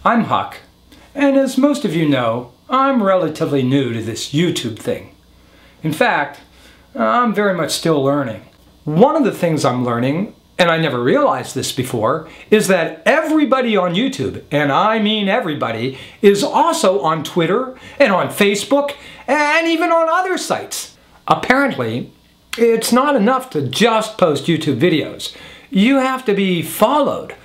I'm Huck, and as most of you know, I'm relatively new to this YouTube thing. In fact, I'm very much still learning. One of the things I'm learning, and I never realized this before, is that everybody on YouTube, and I mean everybody, is also on Twitter and on Facebook and even on other sites. Apparently, it's not enough to just post YouTube videos. You have to be followed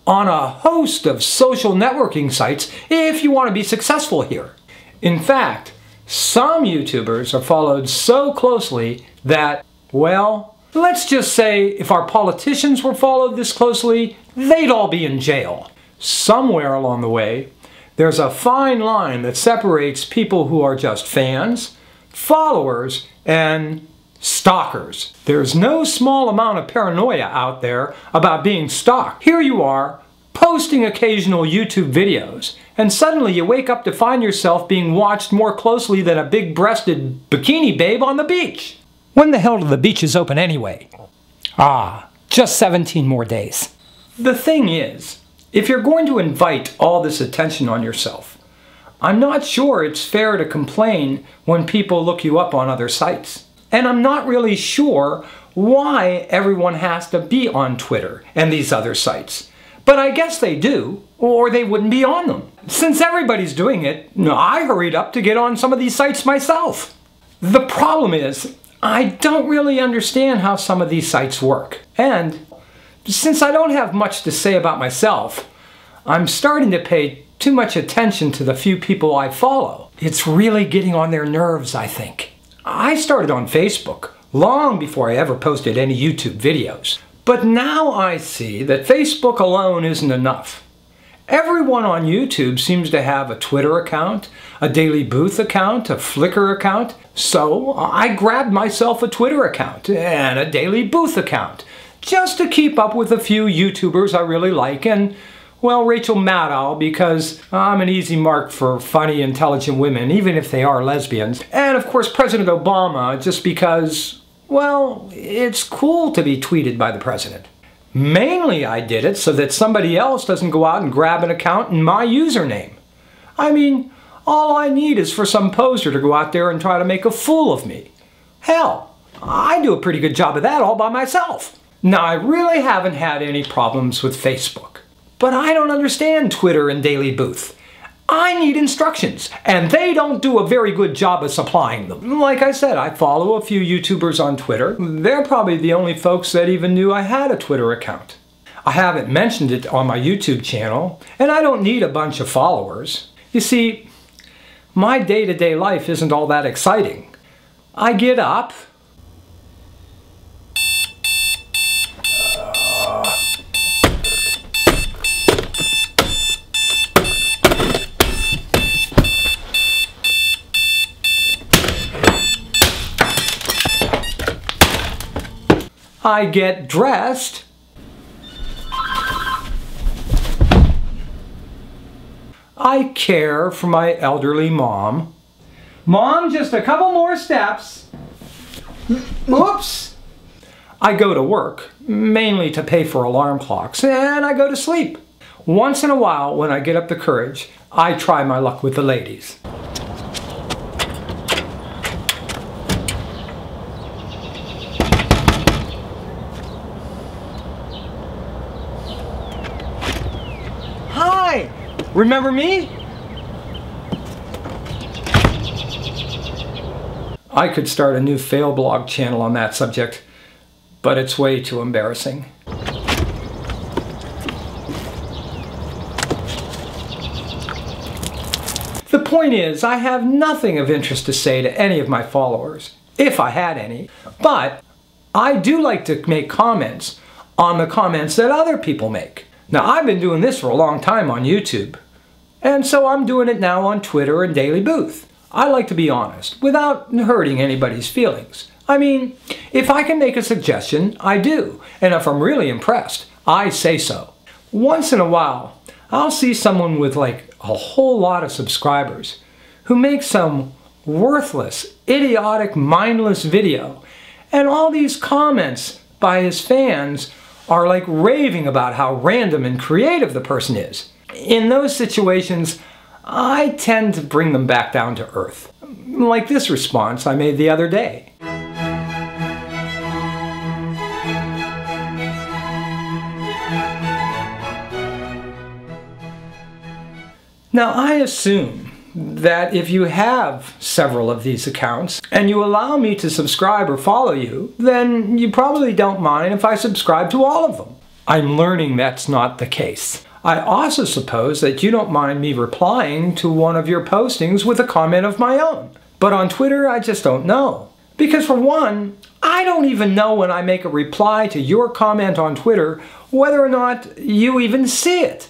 on a host of social networking sites if you want to be successful here. In fact, some YouTubers are followed so closely that, well, let's just say if our politicians were followed this closely, they'd all be in jail. Somewhere along the way, there's a fine line that separates people who are just fans, followers, and stalkers. There's no small amount of paranoia out there about being stalked. Here you are, posting occasional YouTube videos, and suddenly you wake up to find yourself being watched more closely than a big-breasted bikini babe on the beach. When the hell do the beaches open anyway? Just 17 more days. The thing is, if you're going to invite all this attention on yourself, I'm not sure it's fair to complain when people look you up on other sites. And I'm not really sure why everyone has to be on Twitter and these other sites. But I guess they do, or they wouldn't be on them. Since everybody's doing it, I hurried up to get on some of these sites myself. The problem is, I don't really understand how some of these sites work. And since I don't have much to say about myself, I'm starting to pay too much attention to the few people I follow. It's really getting on their nerves, I think. I started on Facebook long before I ever posted any YouTube videos. But now I see that Facebook alone isn't enough. Everyone on YouTube seems to have a Twitter account, a Daily Booth account, a Flickr account. So I grabbed myself a Twitter account and a Daily Booth account just to keep up with a few YouTubers I really like and, well, Rachel Maddow, because I'm an easy mark for funny, intelligent women, even if they are lesbians. And of course President Obama, just because, well, it's cool to be tweeted by the president. Mainly I did it so that somebody else doesn't go out and grab an account in my username. I mean, all I need is for some poser to go out there and try to make a fool of me. Hell, I do a pretty good job of that all by myself. Now, I really haven't had any problems with Facebook. But I don't understand Twitter and Daily Booth. I need instructions, and they don't do a very good job of supplying them. Like I said, I follow a few YouTubers on Twitter. They're probably the only folks that even knew I had a Twitter account. I haven't mentioned it on my YouTube channel, and I don't need a bunch of followers. You see, my day-to-day life isn't all that exciting. I get up, I get dressed, I care for my elderly mom. Mom, just a couple more steps. Oops. I go to work, mainly to pay for alarm clocks, and I go to sleep. Once in a while, when I get up the courage, I try my luck with the ladies. Hi! Remember me? I could start a new fail blog channel on that subject, but it's way too embarrassing. The point is, I have nothing of interest to say to any of my followers, if I had any, but I do like to make comments on the comments that other people make. Now, I've been doing this for a long time on YouTube, and so I'm doing it now on Twitter and Daily Booth. I like to be honest, without hurting anybody's feelings. I mean, if I can make a suggestion, I do, and if I'm really impressed, I say so. Once in a while, I'll see someone with like a whole lot of subscribers who makes some worthless, idiotic, mindless video, and all these comments by his fans are like raving about how random and creative the person is. In those situations, I tend to bring them back down to earth. Like this response I made the other day. Now, I assume that if you have several of these accounts and you allow me to subscribe or follow you, then you probably don't mind if I subscribe to all of them. I'm learning that's not the case. I also suppose that you don't mind me replying to one of your postings with a comment of my own. But on Twitter, I just don't know. Because for one, I don't even know when I make a reply to your comment on Twitter whether or not you even see it.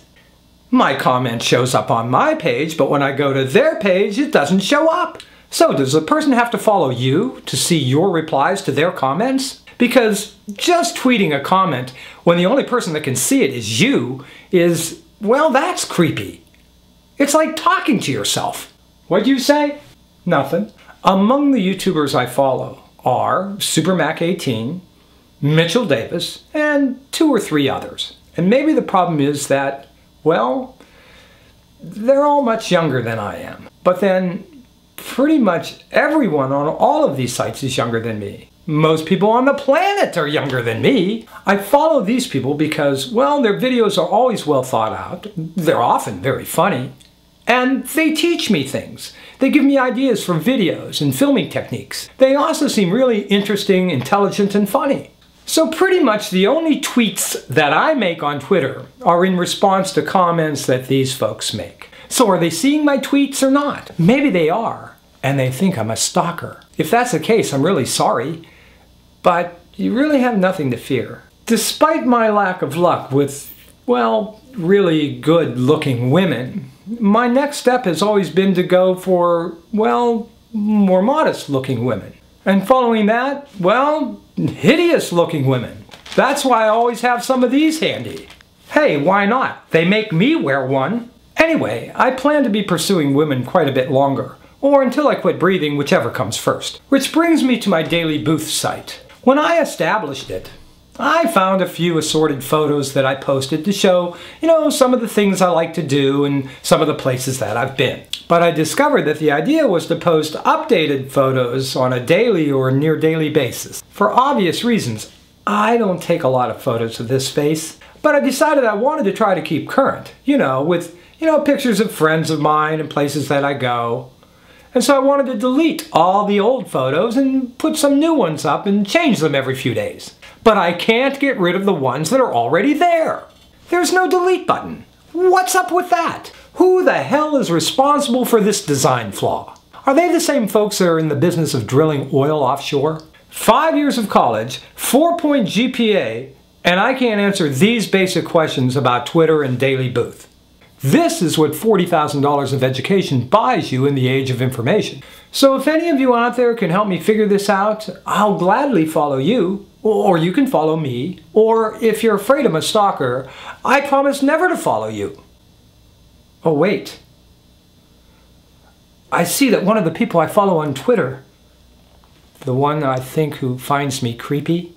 My comment shows up on my page, but when I go to their page, it doesn't show up. So does a person have to follow you to see your replies to their comments? Because just tweeting a comment when the only person that can see it is you is, well, that's creepy. It's like talking to yourself. What'd you say? Nothing. Among the YouTubers I follow are SuperMac18, Mitchell Davis, and 2 or 3 others. And maybe the problem is that, well, they're all much younger than I am. But then pretty much everyone on all of these sites is younger than me. Most people on the planet are younger than me. I follow these people because, well, their videos are always well thought out. They're often very funny. And they teach me things. They give me ideas for videos and filming techniques. They also seem really interesting, intelligent, and funny. So pretty much the only tweets that I make on Twitter are in response to comments that these folks make. So are they seeing my tweets or not? Maybe they are, and they think I'm a stalker. If that's the case, I'm really sorry, but you really have nothing to fear. Despite my lack of luck with, well, really good-looking women, my next step has always been to go for, well, more modest-looking women. And following that, well, hideous-looking women. That's why I always have some of these handy. Hey, why not? They make me wear one. Anyway, I plan to be pursuing women quite a bit longer, or until I quit breathing, whichever comes first. Which brings me to my Daily Booth site. When I established it, I found a few assorted photos that I posted to show, some of the things I like to do and some of the places that I've been. But I discovered that the idea was to post updated photos on a daily or near daily basis. For obvious reasons, I don't take a lot of photos of this face, but I decided I wanted to try to keep current, with, pictures of friends of mine and places that I go. And so I wanted to delete all the old photos and put some new ones up and change them every few days. But I can't get rid of the ones that are already there. There's no delete button. What's up with that? Who the hell is responsible for this design flaw? Are they the same folks that are in the business of drilling oil offshore? 5 years of college, 4-point GPA, and I can't answer these basic questions about Twitter and Daily Booth. This is what $40,000 of education buys you in the age of information. So if any of you out there can help me figure this out, I'll gladly follow you, or you can follow me, or if you're afraid I'm a stalker, I promise never to follow you. Oh wait, I see that one of the people I follow on Twitter, the one I think who finds me creepy,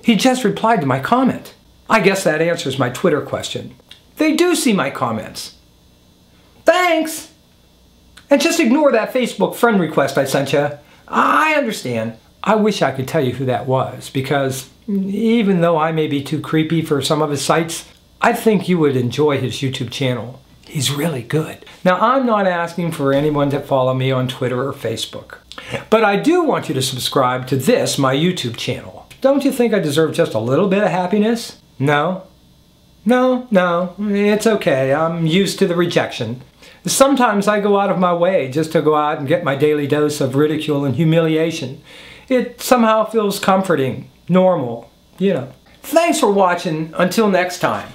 he just replied to my comment. I guess that answers my Twitter question. They do see my comments. Thanks! And just ignore that Facebook friend request I sent you. I understand. I wish I could tell you who that was, because even though I may be too creepy for some of his sites, I think you would enjoy his YouTube channel. He's really good. Now, I'm not asking for anyone to follow me on Twitter or Facebook, but I do want you to subscribe to this, my YouTube channel. Don't you think I deserve just a little bit of happiness? No? No, it's okay. I'm used to the rejection. Sometimes I go out of my way just to go out and get my daily dose of ridicule and humiliation. It somehow feels comforting, normal, Thanks for watching. Until next time.